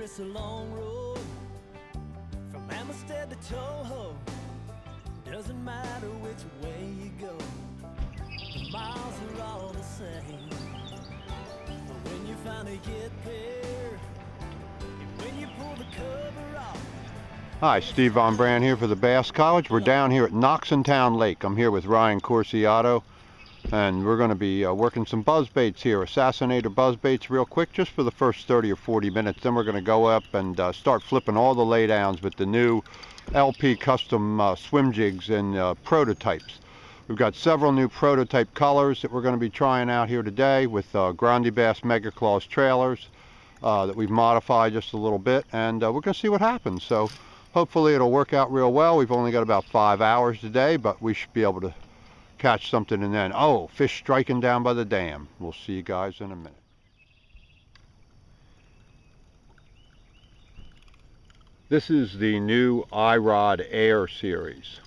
it's a long road from Amistad to Toho. Doesn't matter which way you go, the miles are all the same. But when you finally get there, and when you pull the cover off. Hi, Steve Von Brand here for the Bass College. We're down here at Noxontown Lake. I'm here with Ryan Corsiato, and we're going to be working some buzz baits here, assassinator buzz baits real quick, just for the first 30 or 40 minutes. Then we're going to go up and start flipping all the laydowns with the new LP custom swim jigs and prototypes. We've got several new prototype colors that we're going to be trying out here today with Grande Bass Mega Claws trailers that we've modified just a little bit, and we're going to see what happens. So hopefully it'll work out real well. We've only got about 5 hours today, but we should be able to catch something. And then, oh, fish striking down by the dam. We'll see you guys in a minute. This is the new iRod Air series,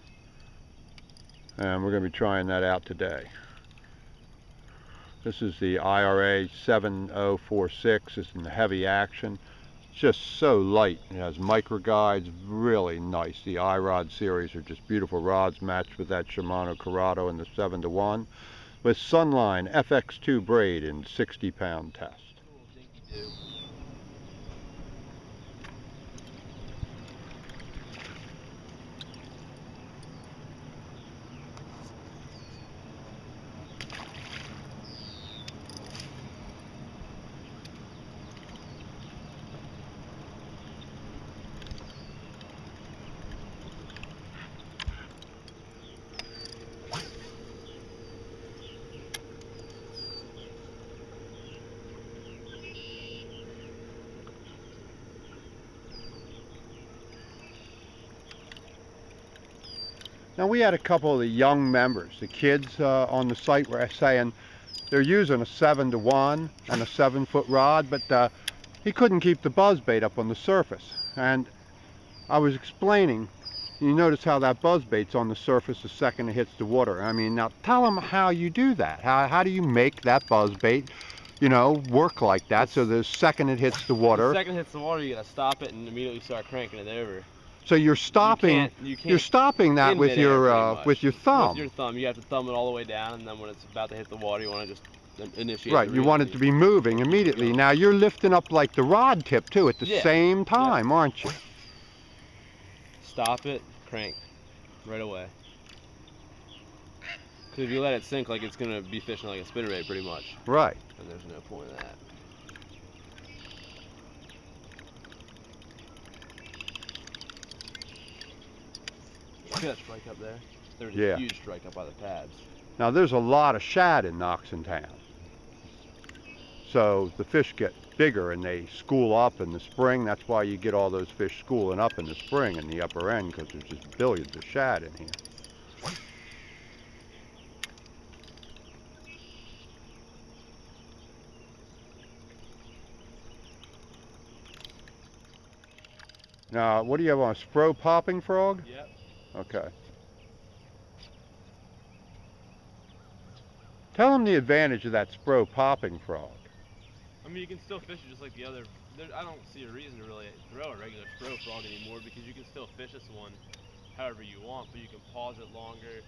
and we're going to be trying that out today. This is the IRA 7046. It's in the heavy action. It's just so light. It has micro guides, really nice. The iRod series are just beautiful rods, matched with that Shimano Corrado in the 7-to-1 with Sunline FX2 braid in 60-pound test. Now, we had a couple of the young members, the kids on the site, were saying they're using a 7-to-1 and a 7-foot rod, but he couldn't keep the buzzbait up on the surface. And I was explaining, you notice how that buzzbait's on the surface the second it hits the water. I mean, now tell them how you do that. How do you make that buzzbait, you know, work like that so the second it hits the water? The second it hits the water, you gotta stop it and immediately start cranking it over. So you're stopping. You're stopping that with your thumb. With your thumb, you have to thumb it all the way down, and then when it's about to hit the water, you want to just initiate. Right. You want it to be moving immediately. Now you're lifting up like the rod tip too at the same time, aren't you? Stop it, crank, right away. Because if you let it sink, like it's gonna be fishing like a spinnerbait, pretty much. Right. And there's no point in that. See that strike up there? There's a huge strike up by the pads. Now there's a lot of shad in Noxontown. So the fish get bigger and they school up in the spring. That's why you get all those fish schooling up in the spring in the upper end, because there's just billions of shad in here. Now, what do you have on, a Spro popping frog? Yep. Okay. Tell them the advantage of that Spro popping frog. I mean, you can still fish it just like the other. I don't see a reason to really throw a regular Spro frog anymore, because you can still fish this one however you want, but you can pause it longer.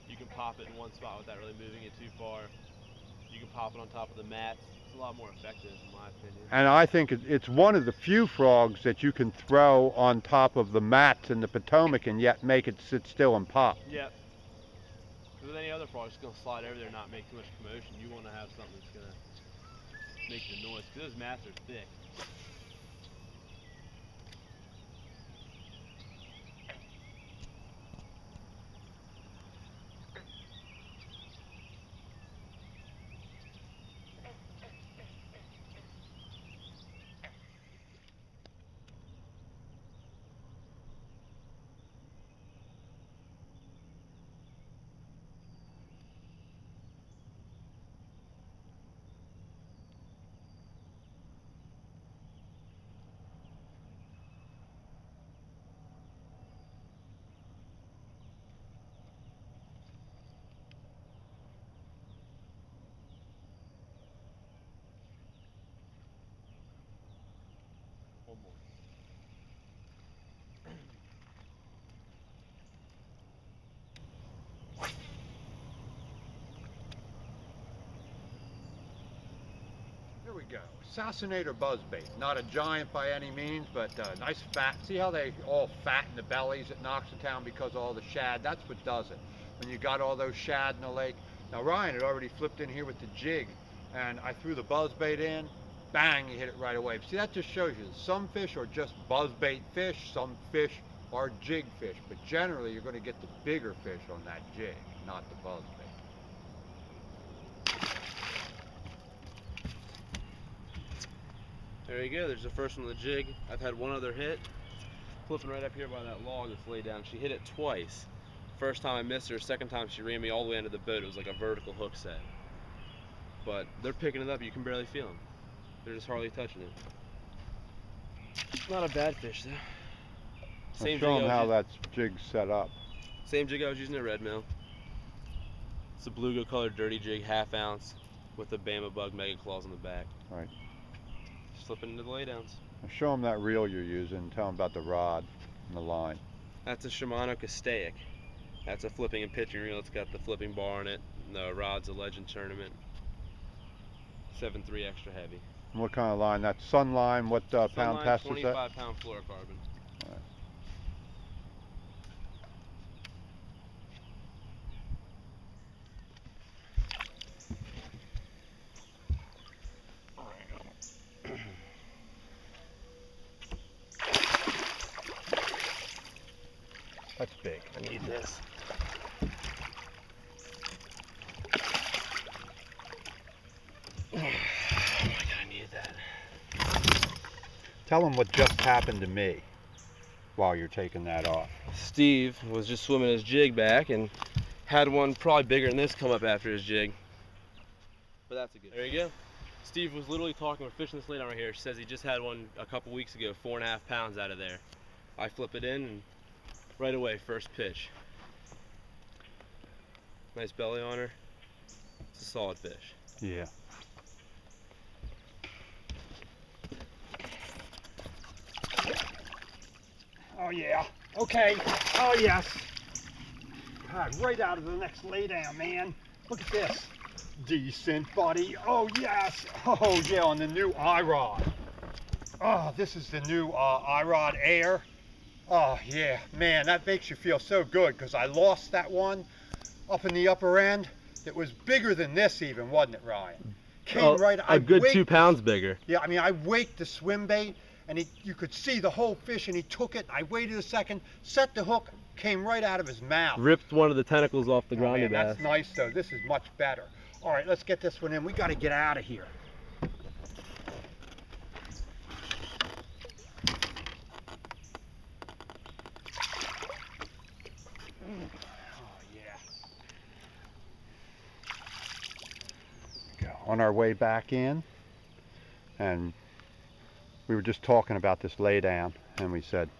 You can pop it in one spot without really moving it too far. You can pop it on top of the mats. It's a lot more effective, in my opinion. And I think it's one of the few frogs that you can throw on top of the mats in the Potomac and yet make it sit still and pop. Yep. Because with any other frog, it's going to slide over there and not make too much commotion. You want to have something that's going to make the noise, because those mats are thick. go. Assassinator buzzbait. Not a giant by any means, but nice fat. See how they all fatten the bellies at Noxontown because of all the shad? That's what does it. When you got all those shad in the lake. Now Ryan had already flipped in here with the jig, and I threw the buzzbait in. Bang, you hit it right away. See, that just shows you some fish are just buzzbait fish, some fish are jig fish, but generally you're going to get the bigger fish on that jig, not the buzzbait. There you go, there's the first one on the jig. I've had one other hit, flipping right up here by that log that's laid down. She hit it twice. First time I missed her, second time she ran me all the way into the boat. It was like a vertical hook set. But they're picking it up, you can barely feel them. They're just hardly touching it. Not a bad fish though. Same show them how that jig's set up. Same jig I was using at Red Mill. It's a bluegill colored dirty jig, 1/2 ounce, with the Bama bug mega claws on the back. Right. Slipping into the laydowns. Now show them that reel you're using. Tell them about the rod and the line. That's a Shimano Castaic. That's a flipping and pitching reel. It's got the flipping bar on it. The rod's a Legend Tournament. 7.3 extra heavy. And what kind of line? That's sun line. What pound test is that? 25 pound fluorocarbon. All right. That's big. I need this. Oh my God, I need that. Tell them what just happened to me while you're taking that off. Steve was just swimming his jig back and had one probably bigger than this come up after his jig. But that's a good. There you go. Steve was literally talking, we're fishing this laydown right here. She says he just had one a couple weeks ago, 4.5 pounds out of there. I flip it in and right away, first pitch. Nice belly on her. It's a solid fish. Yeah. Oh yeah. Okay. Oh yes. God, right out of the next laydown, man. Look at this. Decent, buddy. Oh yes. Oh yeah, on the new iRod. Oh, this is the new iRod Air. Oh yeah, man, that makes you feel so good because I lost that one up in the upper end. It was bigger than this even, wasn't it, Ryan? Came right. A good 2 pounds bigger. Yeah, I mean, I waked the swim bait, and you could see the whole fish, and he took it. I waited a second, set the hook, came right out of his mouth. Ripped one of the tentacles off the grinding bass. That's nice, though. This is much better. All right, let's get this one in. We got to get out of here. On our way back in, and we were just talking about this laydown, and we said,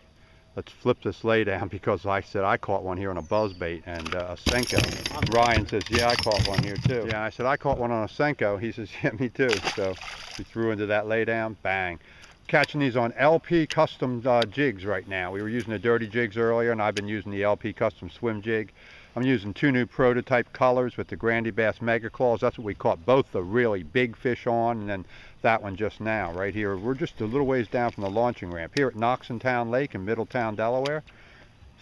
let's flip this laydown because I said I caught one here on a buzzbait and a Senko. Ryan says, yeah, I caught one here too. Yeah, I said I caught one on a Senko. He says, yeah, me too. So we threw into that laydown, bang. Catching these on LP custom jigs right now. We were using the dirty jigs earlier, and I've been using the LP custom swim jig. I'm using 2 new prototype colors with the Grandy Bass Mega Claws. That's what we caught both the really big fish on, and then that one just now, right here. We're just a little ways down from the launching ramp here at Noxontown Lake in Middletown, Delaware.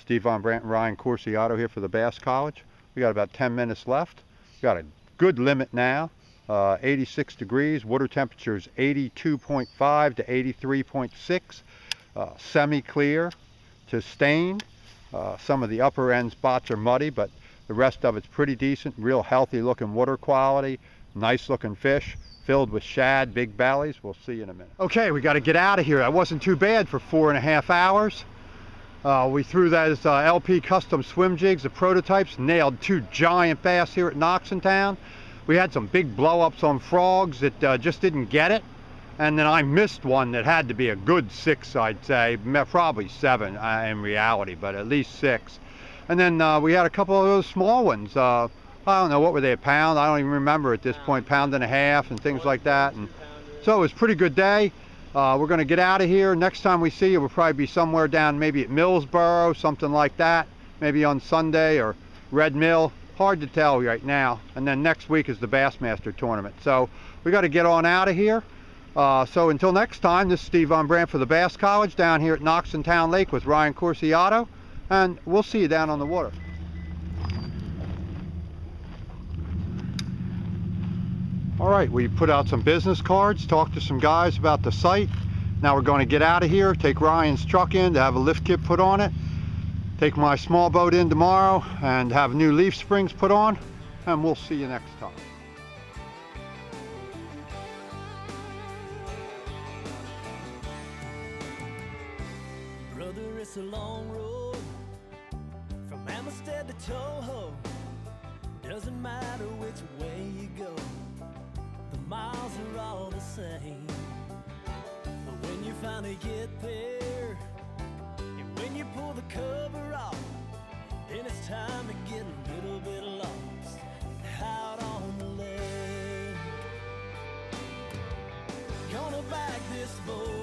Steve Von Brandt and Ryan Corsiato here for the Bass College. We got about 10 minutes left. We got a good limit now. 86 degrees, water temperature is 82.5 to 83.6, semi-clear to stained. Some of the upper end spots are muddy, but the rest of it's pretty decent, real healthy looking water quality, nice looking fish, filled with shad, big bellies. We'll see you in a minute. Okay, we got to get out of here. That wasn't too bad for 4.5 hours. We threw those LP custom swim jigs, the prototypes, nailed 2 giant bass here at Noxontown. We had some big blow-ups on frogs that just didn't get it. And then I missed one that had to be a good 6, I'd say, probably 7 in reality, but at least 6. And then we had a couple of those small ones. I don't know, what were they, a pound? I don't even remember at this point, 1.5 pounds and things like that. And so it was a pretty good day. We're going to get out of here. Next time we see you, we'll probably be somewhere down maybe at Millsboro, something like that. Maybe on Sunday or Red Mill. Hard to tell right now. And then next week is the Bassmaster tournament. So we got to get on out of here. So until next time, this is Steve Von Brandt for the Bass College down here at Noxontown Lake with Ryan Corsiato, and we'll see you down on the water. All right, we put out some business cards, talked to some guys about the site. Now we're going to get out of here, take Ryan's truck in to have a lift kit put on it, take my small boat in tomorrow and have new leaf springs put on, and we'll see you next time. Brother, it's a long road from Amistad to Toho. Doesn't matter which way you go, the miles are all the same. But when you finally get there, and when you pull the cover off, then it's time to get a little bit lost out on the lake. Gonna back this boat